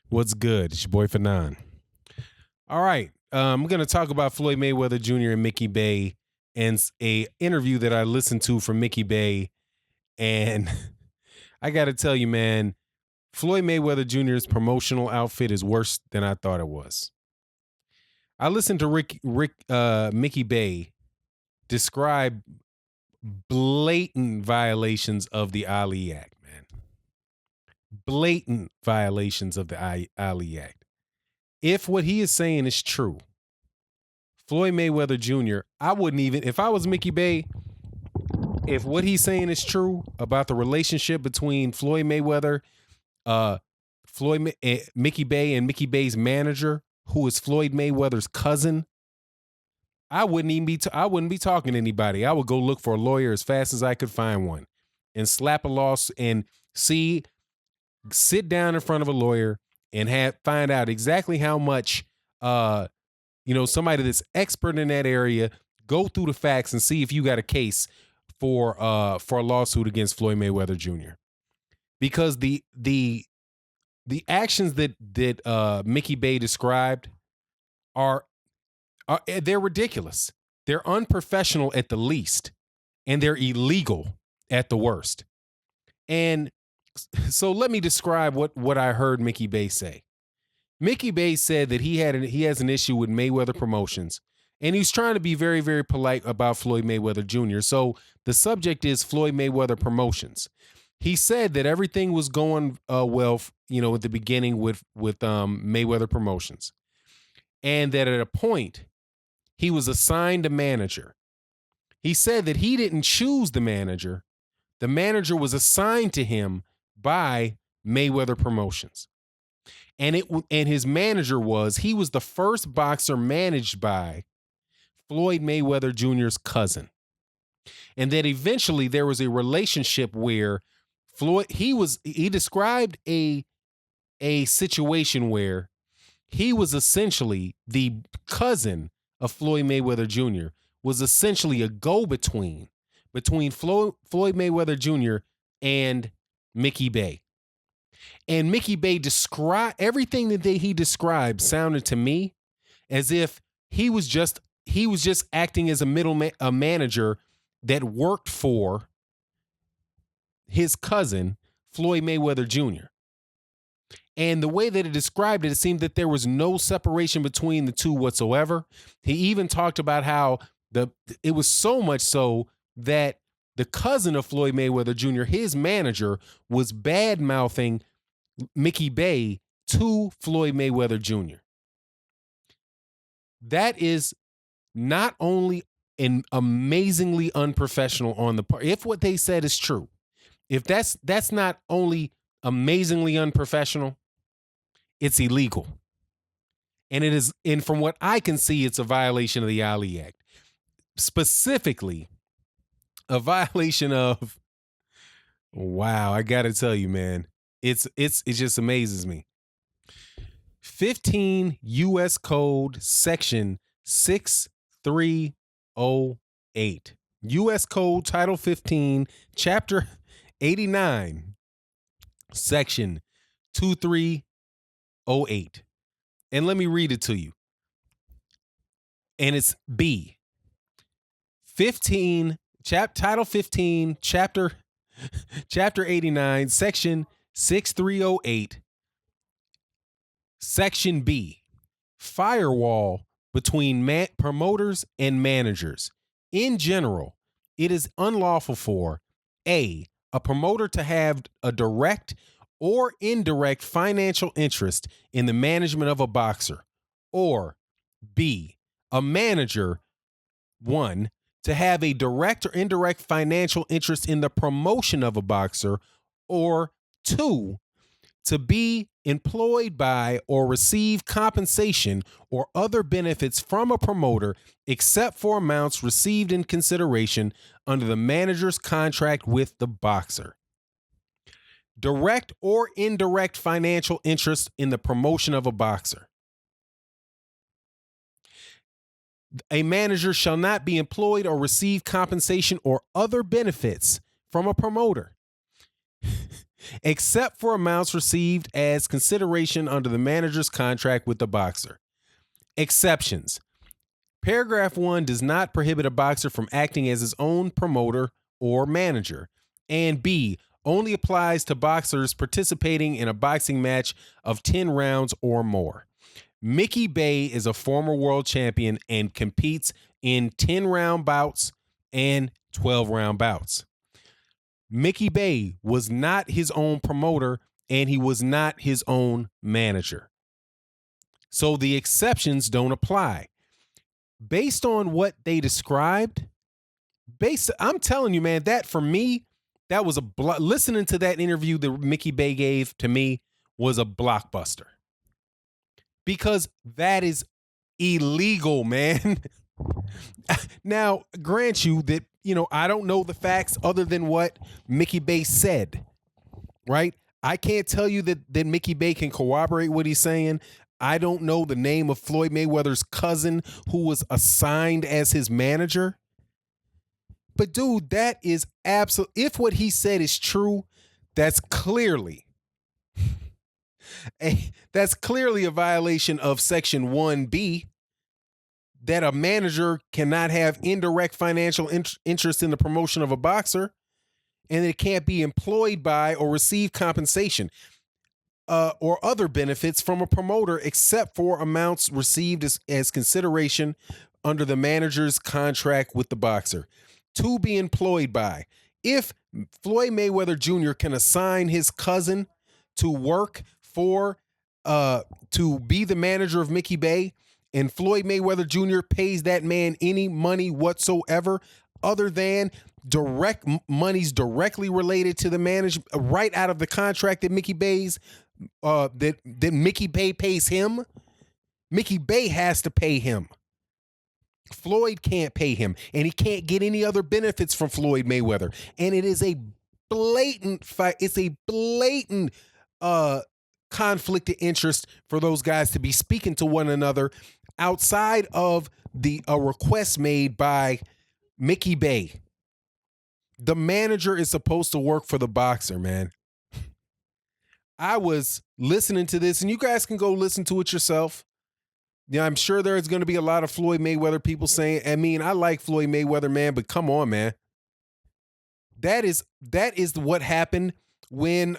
What's good? It's your boy Fanon. All right. I'm going to talk about Floyd Mayweather Jr. and Mickey Bay and a interview that I listened to from Mickey Bay. And I got to tell you, man, Floyd Mayweather Jr.'s promotional outfit is worse than I thought it was. I listened to Mickey Bay describe blatant violations of the Ali Act, man. Blatant violations of the Ali Act. If what he is saying is true, Floyd Mayweather Jr., I wouldn't even, if I was Mickey Bay, if what he's saying is true about the relationship between Floyd Mayweather, Mickey Bay and Mickey Bay's manager, who is Floyd Mayweather's cousin, I wouldn't be talking to anybody. I would go look for a lawyer as fast as I could find one and slap a loss and sit down in front of a lawyer and find out exactly how much somebody that's expert in that area, go through the facts and see if you got a case for a lawsuit against Floyd Mayweather Jr. Because the actions that Mickey Bay described are they're ridiculous. They're unprofessional at the least, and they're illegal at the worst. And so let me describe what I heard Mickey Bay say. Mickey Bay said that he has an issue with Mayweather Promotions, and he's trying to be very, very polite about Floyd Mayweather Jr. So the subject is Floyd Mayweather Promotions. He said that everything was going well, at the beginning with Mayweather Promotions, and that at a point he was assigned a manager. He said that he didn't choose the manager. The manager was assigned to him by Mayweather Promotions. And his manager was the first boxer managed by Floyd Mayweather Jr.'s cousin. And that eventually there was a relationship where he described a situation where he was essentially the cousin of Floyd Mayweather Jr., was essentially a go-between between Floyd Mayweather Jr. and Mickey Bay. And Mickey Bay described everything that he described sounded to me as if he was just acting as a manager that worked for his cousin, Floyd Mayweather Jr. And the way that it described it, it seemed that there was no separation between the two whatsoever. He even talked about how it was so much so that the cousin of Floyd Mayweather Jr., his manager, was bad-mouthing Mickey Bay to Floyd Mayweather Jr. That is not only an amazingly unprofessional on the part, if what they said is true, if that's not only amazingly unprofessional, it's illegal. And from what I can see, it's a violation of the Ali Act. Specifically, a violation of, wow, I gotta tell you, man, it just amazes me. 15 U.S. Code Section 6308. U.S. Code Title 15, Chapter 89, Section 2308. And let me read it to you. And it's B. Title 15, Chapter 89, Section 6308. Section B, firewall between promoters and managers. In general, it is unlawful for A, a promoter to have a direct or indirect financial interest in the management of a boxer, or B, a manager, 1, to have a direct or indirect financial interest in the promotion of a boxer, or 2, to be employed by or receive compensation or other benefits from a promoter except for amounts received in consideration under the manager's contract with the boxer. Direct or indirect financial interest in the promotion of a boxer. A manager shall not be employed or receive compensation or other benefits from a promoter except for amounts received as consideration under the manager's contract with the boxer. Exceptions. Paragraph 1 does not prohibit a boxer from acting as his own promoter or manager. And B, only applies to boxers participating in a boxing match of 10 rounds or more. Mickey Bay is a former world champion and competes in 10-round bouts and 12-round bouts. Mickey Bay was not his own promoter and he was not his own manager. So the exceptions don't apply. Based on what they described, I'm telling you, man, that for me, that was listening to that interview that Mickey Bay gave to me was a blockbuster. Because that is illegal, man. Now, grant you that, I don't know the facts other than what Mickey Bay said, right? I can't tell you that Mickey Bay can corroborate what he's saying. I don't know the name of Floyd Mayweather's cousin who was assigned as his manager. But dude, that is absolute. If what he said is true, that's clearly a violation of Section 1B, that a manager cannot have indirect financial interest in the promotion of a boxer, and it can't be employed by or receive compensation or other benefits from a promoter except for amounts received as consideration under the manager's contract with the boxer. To be employed by. If Floyd Mayweather Jr. can assign his cousin to work to be the manager of Mickey Bay, and Floyd Mayweather Jr. pays that man any money whatsoever other than direct monies directly related to the management right out of the contract that Mickey Bay's that Mickey Bay pays him, Mickey Bay has to pay him. Floyd can't pay him, and he can't get any other benefits from Floyd Mayweather. And it is a blatant fight. It's a blatant conflict of interest for those guys to be speaking to one another outside of a request made by Mickey Bay. The manager is supposed to work for the boxer, man. I was listening to this, and you guys can go listen to it yourself. Yeah, I'm sure there's going to be a lot of Floyd Mayweather people saying, I like Floyd Mayweather, man, but come on, man. That is what happened when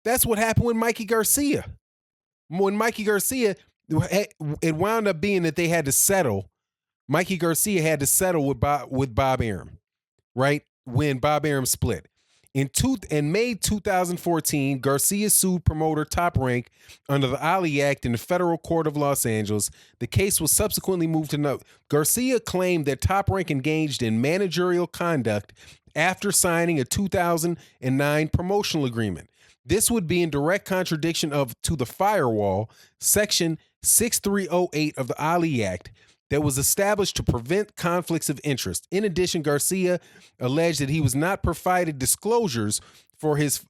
that's what happened with Mikey Garcia. When Mikey Garcia, it wound up being that they had to settle. Mikey Garcia had to settle with Bob Arum, right? When Bob Arum split. In May 2014, Garcia sued promoter Top Rank under the Ali Act in the federal court of Los Angeles. The case was subsequently moved to note. Garcia claimed that Top Rank engaged in managerial conduct after signing a 2009 promotional agreement. This would be in direct contradiction to the firewall, Section 6308 of the Ali Act, that was established to prevent conflicts of interest. In addition, Garcia alleged that he was not provided disclosures for his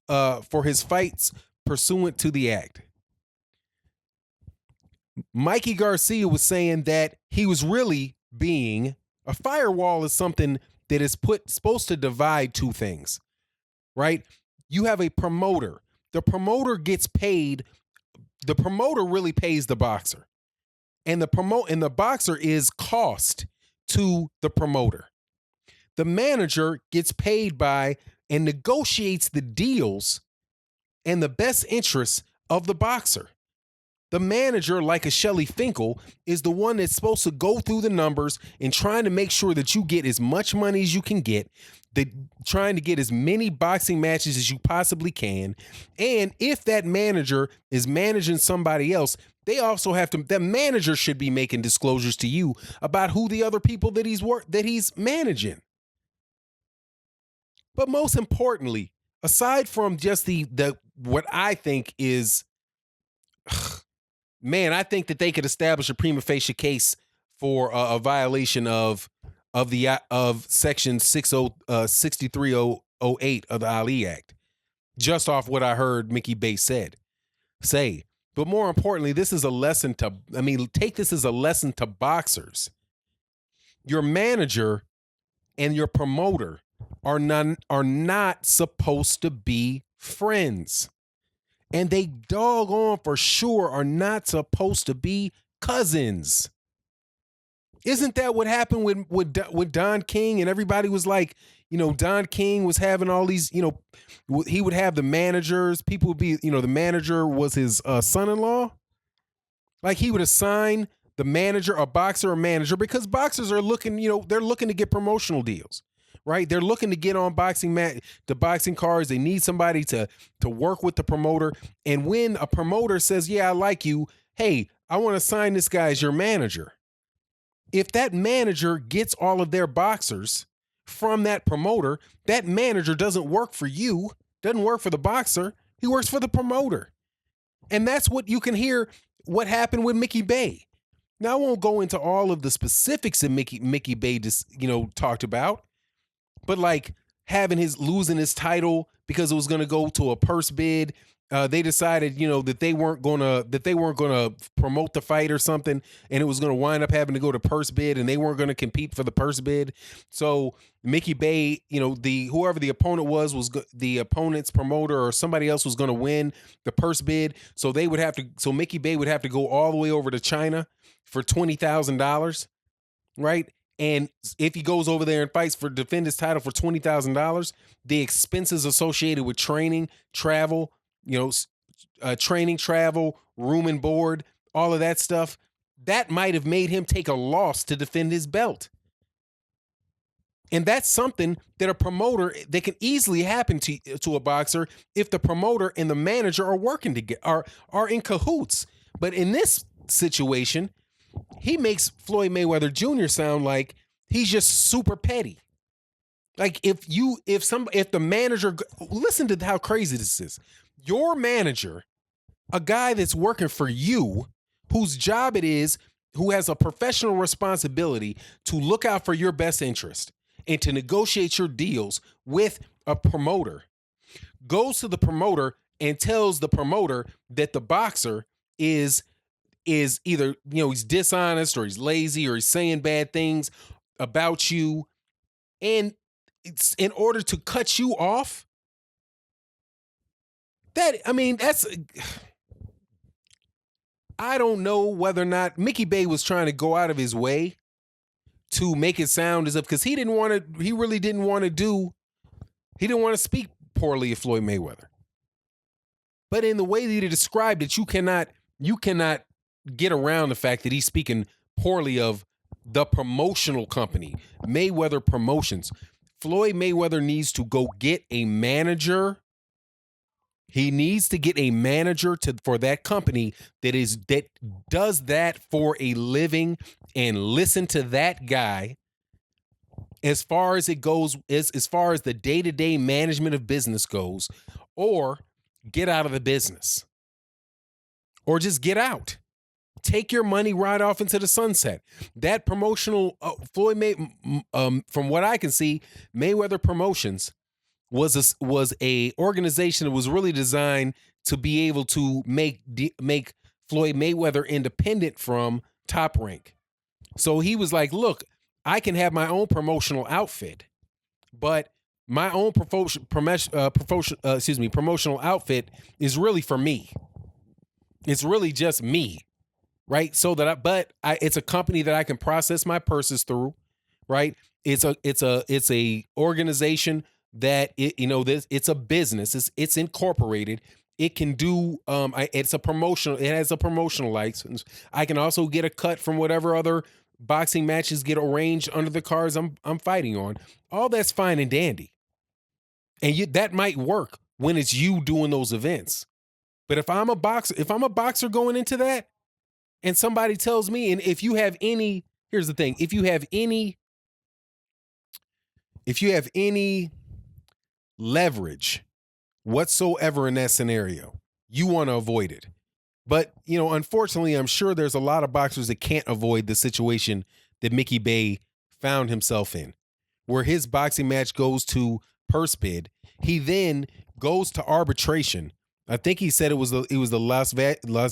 fights pursuant to the act. Mikey Garcia was saying that he was really being a firewall is something that is supposed to divide two things, right? You have a promoter. The promoter gets paid. The promoter really pays the boxer. And the boxer is cost to the promoter. The manager gets paid by and negotiates the deals and the best interests of the boxer. The manager, like a Shelly Finkel, is the one that's supposed to go through the numbers and trying to make sure that you get as much money as you can get, trying to get as many boxing matches as you possibly can. And if that manager is managing somebody else, they also have to, the manager should be making disclosures to you about who the other people that he's managing. But most importantly, aside from just the what I think is, man, I think that they could establish a prima facie case for a violation of Section 6308 of the Ali Act, just off what I heard Mickey Bay say. But more importantly, this is a lesson take this as a lesson to boxers. Your manager and your promoter are not supposed to be friends. And they doggone for sure are not supposed to be cousins. Isn't that what happened with Don King? And everybody was like, Don King was having all these, he would have the managers. People would be, the manager was his son-in-law. Like he would assign the manager, a boxer, a manager, because boxers are looking, they're looking to get promotional deals, right? They're looking to get on the boxing cards. They need somebody to work with the promoter. And when a promoter says, yeah, I like you, hey, I want to sign this guy as your manager. If that manager gets all of their boxers from that promoter, that manager doesn't work for you, doesn't work for the boxer. He works for the promoter. And that's what you can hear what happened with Mickey Bay. Now, I won't go into all of the specifics that Mickey Bay just, talked about, but like losing his title because it was going to go to a purse bid. They decided, that they weren't gonna promote the fight or something, and it was gonna wind up having to go to purse bid, and they weren't gonna compete for the purse bid. So Mickey Bay, whoever the opponent was the opponent's promoter or somebody else was gonna win the purse bid. So Mickey Bay would have to go all the way over to China for $20,000, right? And if he goes over there and fights to defend his title for $20,000, the expenses associated with training, travel, training, travel, room and board, all of that stuff, that might have made him take a loss to defend his belt. And that's something that that can easily happen to a boxer if the promoter and the manager are working together, are in cahoots. But in this situation, he makes Floyd Mayweather Jr. sound like he's just super petty. Like if the manager, listen to how crazy this is. Your manager, a guy that's working for you, whose job it is, who has a professional responsibility to look out for your best interest and to negotiate your deals with a promoter, goes to the promoter and tells the promoter that the boxer is either, he's dishonest or he's lazy or he's saying bad things about you. And it's in order to cut you off. I don't know whether or not Mickey Bay was trying to go out of his way to make it sound as if, because he didn't want to speak poorly of Floyd Mayweather. But in the way that he described it, you cannot get around the fact that he's speaking poorly of the promotional company, Mayweather Promotions. Floyd Mayweather needs to go get a manager. He needs to get a manager for that company that does that for a living and listen to that guy as far as it goes, as far as the day-to-day management of business goes, or get out of the business. Or just get out. Take your money right off into the sunset. That promotional from what I can see, Mayweather Promotions was a organization that was really designed to be able to make Floyd Mayweather independent from Top Rank. So he was like, look, I can have my own promotional outfit, but my own promotional outfit is really for me. It's really just me, right? So that it's a company that I can process my purses through, right? It's a organization that it's a business. It's incorporated. It can do it has a promotional license. I can also get a cut from whatever other boxing matches get arranged under the cards I'm fighting on. All that's fine and dandy. And that might work when it's you doing those events. But if I'm a boxer going into that, and somebody tells me, and here's the thing, if you have any leverage whatsoever in that scenario, you want to avoid it. But, unfortunately, I'm sure there's a lot of boxers that can't avoid the situation that Mickey Bay found himself in, where his boxing match goes to purse bid. He then goes to arbitration. I think he said it was the Las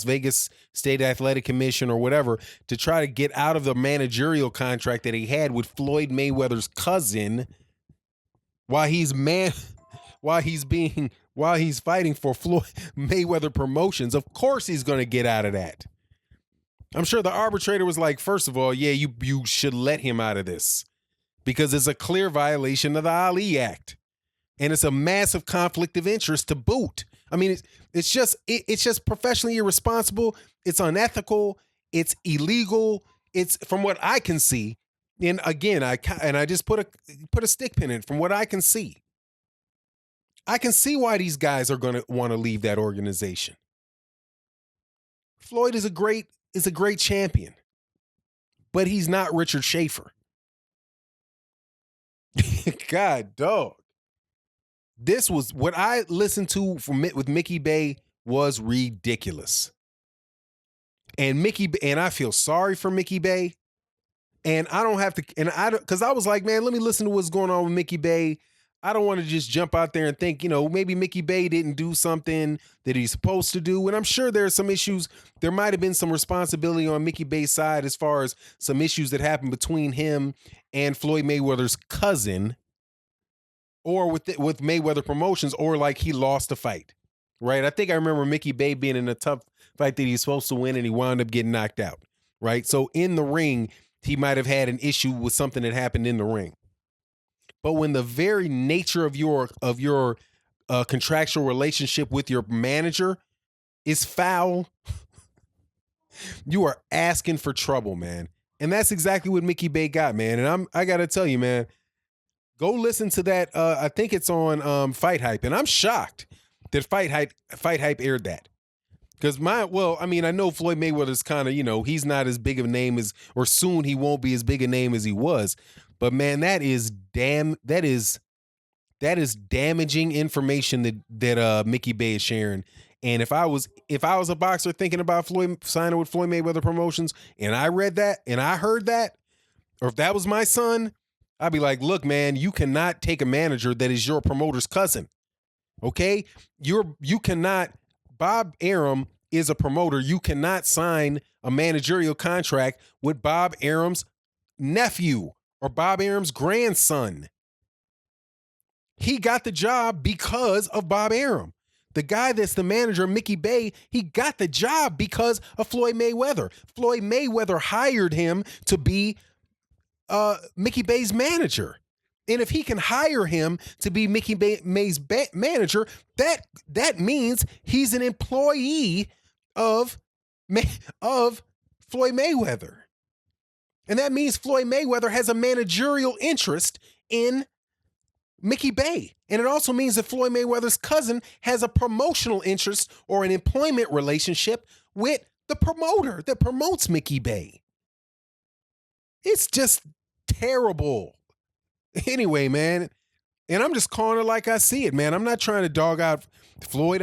Vegas State Athletic Commission or whatever, to try to get out of the managerial contract that he had with Floyd Mayweather's cousin while he's being while he's fighting for Floyd Mayweather Promotions. Of course he's going to get out of that. I'm sure the arbitrator was like, first of all, yeah, you should let him out of this because it's a clear violation of the Ali Act. And it's a massive conflict of interest to boot. I mean, it's just professionally irresponsible. It's unethical. It's illegal. It's, from what I can see, and again, I just put a stick pin in it. From what I can see why these guys are going to want to leave that organization. Floyd is a great champion, but he's not Richard Schaefer. God, dog. This was what I listened to with Mickey Bay was ridiculous. And I feel sorry for Mickey Bay. And I don't have to, because I was like, man, let me listen to what's going on with Mickey Bay. I don't want to just jump out there and think, maybe Mickey Bay didn't do something that he's supposed to do. And I'm sure there's some issues. There might have been some responsibility on Mickey Bay's side as far as some issues that happened between him and Floyd Mayweather's cousin, or with Mayweather Promotions, or like he lost a fight, right? I think I remember Mickey Bay being in a tough fight that he's supposed to win and he wound up getting knocked out, right? So in the ring, he might have had an issue with something that happened in the ring. But when the very nature of your contractual relationship with your manager is foul, you are asking for trouble, man. And that's exactly what Mickey Bay got, man. And I got to tell you, man, go listen to that. I think it's on Fight Hype. And I'm shocked that Fight Hype aired that. Because I know Floyd Mayweather's kind of, he's not as big of a name as, or soon he won't be as big a name as he was. But man, that is damaging information that Mickey Bay is sharing. And if I was a boxer thinking about signing with Floyd Mayweather Promotions, and I read that and I heard that, or if that was my son, I'd be like, look, man, you cannot take a manager that is your promoter's cousin. Okay? You cannot. Bob Arum is a promoter. You cannot sign a managerial contract with Bob Arum's nephew or Bob Arum's grandson. He got the job because of Bob Arum. The guy that's the manager, Mickey Bay, he got the job because of Floyd Mayweather. Floyd Mayweather hired him to be Mickey Bay's manager. And if he can hire him to be Mickey Bay's manager, that means he's an employee of Floyd Mayweather. And that means Floyd Mayweather has a managerial interest in Mickey Bay. And it also means that Floyd Mayweather's cousin has a promotional interest or an employment relationship with the promoter that promotes Mickey Bay. It's just terrible. Anyway, man, and I'm just calling it like I see it, man. I'm not trying to dog out Floyd.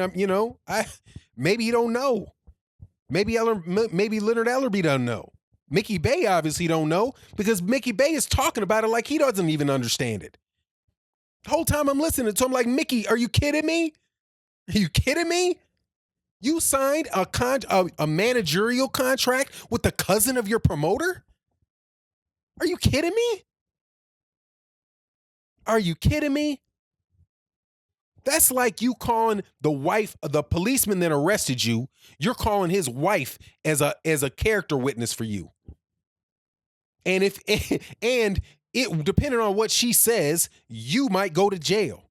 Maybe you don't know. Maybe Leonard Ellerby doesn't know. Mickey Bay obviously don't know because Mickey Bay is talking about it like he doesn't even understand it. The whole time I'm listening to him, I'm like, Mickey, are you kidding me? Are you kidding me? You signed a managerial contract with the cousin of your promoter? Are you kidding me? Are you kidding me? That's like you calling the wife of the policeman that arrested you. You're calling his wife as a character witness for you. And it depending on what she says, you might go to jail.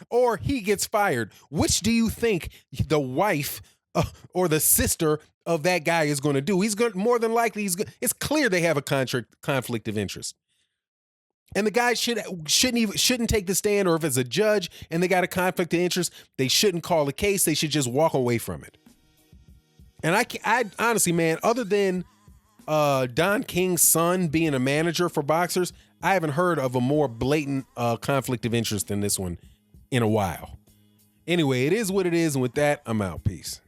Or he gets fired. Which do you think the wife or the sister of that guy is going to do? More than likely it's clear they have a conflict of interest. And the guy shouldn't take the stand, or if it's a judge and they got a conflict of interest, they shouldn't call the case. They should just walk away from it. And I honestly, man, other than Don King's son being a manager for boxers, I haven't heard of a more blatant conflict of interest than this one in a while. Anyway, it is what it is. And with that, I'm out. Peace.